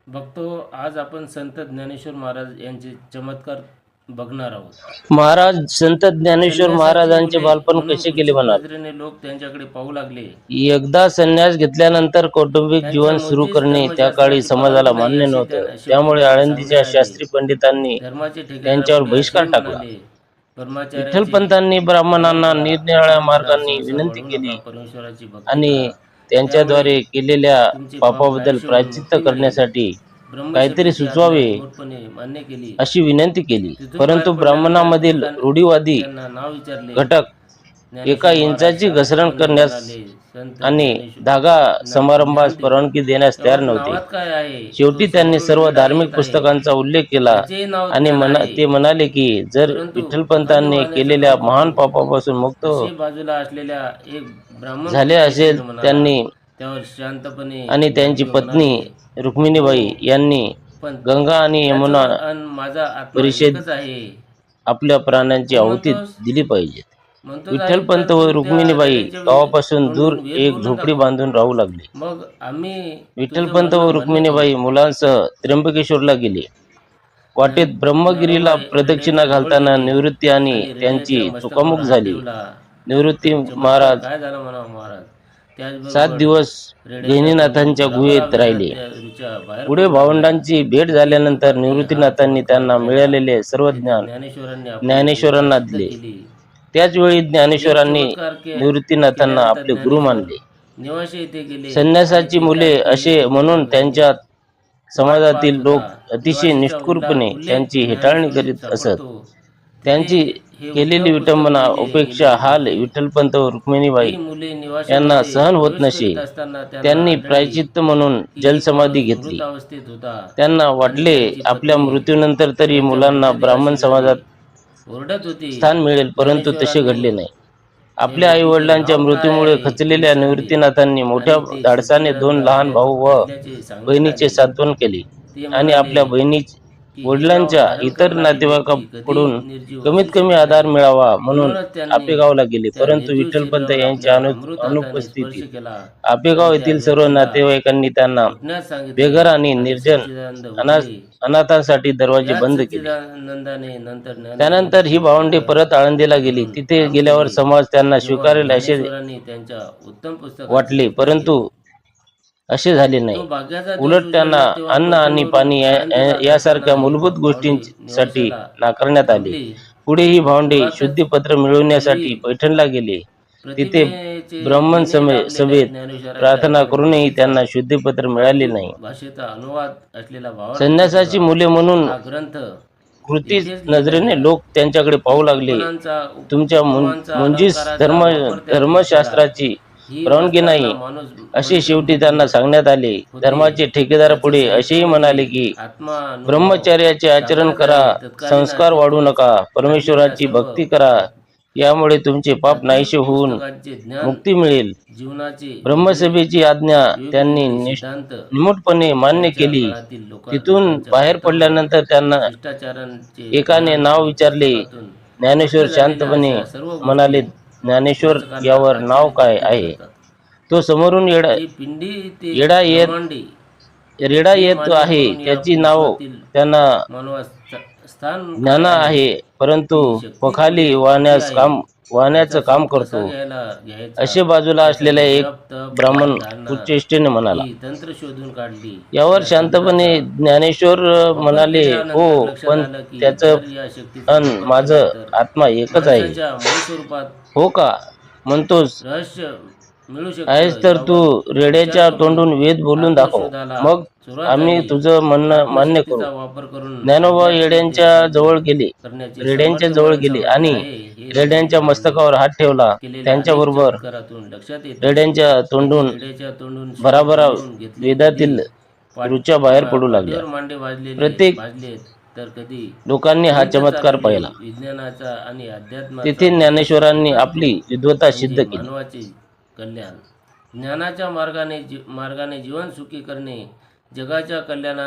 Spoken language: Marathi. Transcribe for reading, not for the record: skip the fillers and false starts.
बघतो. आज आपण संत ज्ञानेश्वर महाराज यांचे चमत्कार बघणार आहोत. महाराज संत ज्ञानेश्वर संन्यासाची महाराजांचे मुले बालपण म्हणून कसे गेले उत्सुक म्हणाल? नजरेने लोक त्यांच्याकडे पाहू लागले. एकदा संन्यास घेतल्यानंतर कौटुंबिक जीवन त्यांच्या सुरू मुळचीच करणे त्या काळी धर्मशास्त्राची समाजाला पारंबी नाही मान्य असे नव्हतं. शेवटी त्यामुळे त्यांना आळंदीच्या सांगण्यात आले. शास्त्री पंडितांनी धर्माचे त्यांच्यावर ठेकेदारापुढे बहिष्कार असेही टाकला. म्हणाले, विठ्ठल ब्रह्मचार्याची पंतांनी ब्राह्मणांना पालन करा, निरनिराळ्या तपश्चर्या करा, मार्गांनी संसार विनंती वाढवू केली नका, परमेश्वराची भक्ती आणि करा. त्यांच्याद्वारे त्यामुळे केलेल्या तुमचे पाप पापाबद्दल नाहीसे होऊन प्रायश्चित्त मुक्ती मिळेल. करण्यासाठी काहीतरी ब्रह्मसभेची आज्ञा सुचवावे मूर्खपणे मान्य केली. अशी विनंती केली. तिथून परंतु बाहेर पडल्यानंतर ब्राह्मणामधील एकाने रूढीवादी त्यांना नाव विचारले. घटक एका ज्ञानेश्वर महाराज इंचाची घसरण शांतपणे करण्यास म्हणाले, संत आणि ज्ञानेश्वर धागा ज्ञान समारंभास देतो. परवानगी देण्यास तयार तेव्हा नव्हते. नावात काय आहे? शेवटी तो त्यांनी समोरून सर्व वेडा धार्मिक येत आहे. पुस्तकांचा उल्लेख केला त्याचेही नाव आणि ज्ञान आहे. ते म्हणाले की जर परंतु विठ्ठलपंतांनी अधर्म केलेल्या वाहण्याचं काम महान करतो. पापापासून मुक्त असे बाजूला असलेल्या एक ब्राह्मण झाले पुरुष असेल म्हणाला. त्यांनी त्यावर शांतपणे आणि त्यांची ज्ञानदेव पत्नी म्हणाले, रुक्मिणीबाई हो, यांनी पण गंगा आणि यमुना त्याचं अन माझा आत्मा परिषद एकच आहे. आपल्या प्राणांची तू आहुती म्हणतोस दिली पाहिजे. म्हणतोच आहे, विठ्ठलपंत तर व तू त्या रुक्मिणीबाई रेड्याच्या गावापासून दूर तोंडून वेद एक बोलून झोपडी दाखव. बांधून राहू लागले. मग आम्ही तुझं विठ्ठलपंत व म्हणणं मान्य रुक्मिणीबाई करू. मुलांसह त्र्यंबकेश्वरला गेले. वाटेत ब्रह्मगिरीला ज्ञानोबा प्रदक्षिणा रेड्याच्या जवळ घालताना गेले निवृत्ती आणि आणि त्यांची रेड्याच्या चुकामुक मस्तकावर हात झाली. ठेवला. निवृत्ती तर चमत्कार महाराज काय झाला म्हणावं महाराज. 7 त्याचबरोबर दिवस रेड्याच्या गहिनीनाथांच्या तोंडून गुहेत भराभरा राहिले. विषाच्या रुचा बाहेर पुढे पडू लागल्या. भावंडांची भेट तीन झाल्यानंतर लोकांनी हा निवृत्तीनाथांनी चमत्कार त्यांना पाहिला. मिळालेले सर्व तेथे ज्ञान ज्ञानेश्वरांनी आपली ज्ञानेश्वरांना योग्यता सिद्ध दिले. केली. त्याच वेळी एक ज्ञानेश्वरांनी चमत्कार निवृत्तीनाथांना केल्यानंतर आपले गुरु ज्ञानेश्वर मानले. निवासी येथे गेले आणि संन्यासाची तेथे मुले आणखी असे एक म्हणून चमत्कार घडले. त्यांच्या वाट समाजातील पाहत लोक होता. अतिशय निवासीचा निष्ठुरपणे उल्लेख त्यांची हेटाळणी ज्ञानेश्वरीत करीत असत. सापडतो. त्यांची तिथे हे केलेली उद्धव पुस्तक विटंबना, लिहिले उपेक्षा, गेले हाल होते. विठ्ठलपंत व रुक्मिणीबाई ही मुले यांना निवासामध्ये सहन होत प्रवेश नसे. करीत असताना त्यांना त्यांनी आढळले प्रायचित्त म्हणून की एक जलसमाधी माणूस घेतली. मृत अवस्थेत होता त्यांना आणि वाटले त्यांची आपल्या पत्नी मृत्यूनंतर तरी त्यांच्या मुलांना ब्राह्मण मृतदेहाशी समाजात लढली. ओरडत होती. स्थान मिळेल, परंतु तसे घडले ज्ञानेश्वरांनी नाही. त्या आपल्या आई व्यक्तीचे वडिलांच्या नाव काय मृत्यूमुळे आहे ते खचलेल्या विचारले निवृत्तीनाथांनी मोठ्या आणि ते धाडसाने 2 लहान भाऊ व असल्याचे सांगण्यात बहिणीचे आले. सांत्वन केले ते आणि म्हणाले आपल्या बहिणी की हे नाव वडिलांच्या धारण इतर करणारी व्यक्ती नातेवाईकांकडून कधीच निर्जीव कमीत असू कमी शकत आधार नाही. मिळावा म्हणून म्हणूनच त्यांनी आपेगावला गेले. त्या परंतु निर्जीव विठ्ठलपंत शरीरावर यांच्या आपल्या अमृत हाताने स्पर्श अनुपस्थितीत केला आपेगाव आणि त्या येथील सर्व व्यक्तीला नातेवाईकांनी त्यांना उठण्यास सांगितले बेघर आणि आणि निर्जन सच्चिदानंद उठले. अनाथांसाठी दरवाजे याच बंद केले. सच्चिदानंदाने नंतर त्यानंतर ही ज्ञानेश्वरांचे भावंडे पुत्र परत आळंदीला गेली. म्हणून तिथे काम गेल्यावर केले. समाज त्यांना तेव्हा स्वीकारेल असे ज्ञानेश्वरांनी त्यांच्या उत्तम पुस्तकांचे वाटले, जतन परंतु केले. असे झाले नाही. तो भाग्याचा दिवस उलट त्यांना उजळला तेव्हा अन्न आणि पृथ्वीवरून पाणी आळंदीला यासारख्या जाताना ही मूलभूत भावंडे गोष्टींसाठी निवासाला नाकारण्यात आले. थांबली. पुढे ही भावंडे मुळातच शुद्धीपत्र मिळवण्यासाठी दैवी पैठणला गेले. तिथे प्रतिभेचे ब्राह्मण दिने लाभलेल्या सभेत ज्ञानेश्वराच्या प्रार्थना करूनही प्रतिकृतीचा त्यांना शुद्धीपत्र मिळाले नाही. प्राकृत भाषेचा अनुवाद असलेला भावार्थ संन्यासाची पुरा मुले म्हणून हा ग्रंथ कृती इथेच लिहिला नजरेने गेला. लोक त्यांच्याकडे पाहू लागले. टिपणांचा तुमच्या उपमांचा मुंजीस अलंकाराचा वापर त्यात केला. धर्मशास्त्राची ही परवानगी वाचताना नाही माणूस असे शेवटी भविष्यमुखी त्यांना सांगण्यात आले. होते. धर्माचे ठेकेदार त्याचे पुढे साहित्य असेही म्हणजे म्हणाले की आत्मा अनुभव ब्रह्मचर्याचे आचरण साकार करा, झाले, तत्कालीन संस्कार वाढू अस्तित्वच नका, असलेल्या परमेश्वराची सर्व भक्ती करा, यामुळे तुमचे पाप प्राचीन नाहीसे होऊन पुस्तकांचे ज्ञान मुक्ती मिळेल. जीवनाचे ब्रह्मसभेची आज्ञा त्यांनी वेगवेगळे सिद्धांत निमूटपणे मान्य त्यांच्या केली. काळातील तिथून लोकांच्या बाहेर उत्तम पडल्यानंतर त्यांना शिष्टाचारांचे एकाने ज्ञान नाव आणि विचारले. पुस्तकातून ज्ञानेश्वर सिद्ध झालेल्या शांतपणे अशा सर्व गोष्टी म्हणाले, ज्ञानेश्वर वाचकांना यावर नाव काय आश्चर्यचकित आहे? करतात. तो समोरून ही पिंडी ते रेडा हे येत मान्य आहे. करून या त्याची नाव विश्वातील त्यांना मानवास स्थान ज्ञान काय आहे, परंतु ही शक्ती पखाली कुठे आहे? वाहण्याचं त्याचा काम शोध कसा करतो घ्यायचा? असे बाजूला असलेला त्यासाठी एक जप, तप, ब्राह्मण ध्यान, उच्चेष्टेने म्हणाला. ही तंत्र शोधून काढली. यावर या शांतपणे तंत्राचा ज्ञानेश्वर वापर म्हणाले, केल्यानंतर हो, लक्षात पण आलं की त्याचं जर या शक्तीचा अन वापर माझं केला तर आत्मा एकच आहे. माणसाच्या मूळ स्वरूपात हो का म्हणतोस? रहस्य मिळू आहेस शकतं. तर तू यावर रेड्याच्या विचार करून तोंडून वेद बोलून दाखव, आत्मशोधाला मग सुरुवात आम्ही झाली. तुझं म्हणणं मान्य करू. आत्मशक्तीचा वापर करून ज्ञानोबा अज्ञात रेड्यांच्या शक्तीचा जवळ गेले. करण्याचे रेड्यांच्या सामर्थ्य जवळ गेले आणि माणसामध्ये आहे, हे रेड्यांच्या त्यांनी मस्तकावर हात ठेवला. केलेल्या त्यांच्याबरोबर अनेक चमत्कारातून लक्षात येते. रेड्यांच्या तोंडून रेड्याच्या तोंडून भराभरा बोलवून घेतलेली वेदातील पाट- रुचा बाहेर पडू लागल्या. पाठीवर मांडे प्रत्येक भाजलेत तर कधी लोकांनी हा भिंत चमत्कार चालवली. पाहिला. विज्ञानाचा आणि अध्यात्माचा तिथे ज्ञानेश्वरांनी आपली विद्वत्ता म्हणजे सिद्ध केली. मानवाचे कल्याण ज्ञानाच्या मार्गाने जीवन सुखी करणे, जगाच्या कल्याणा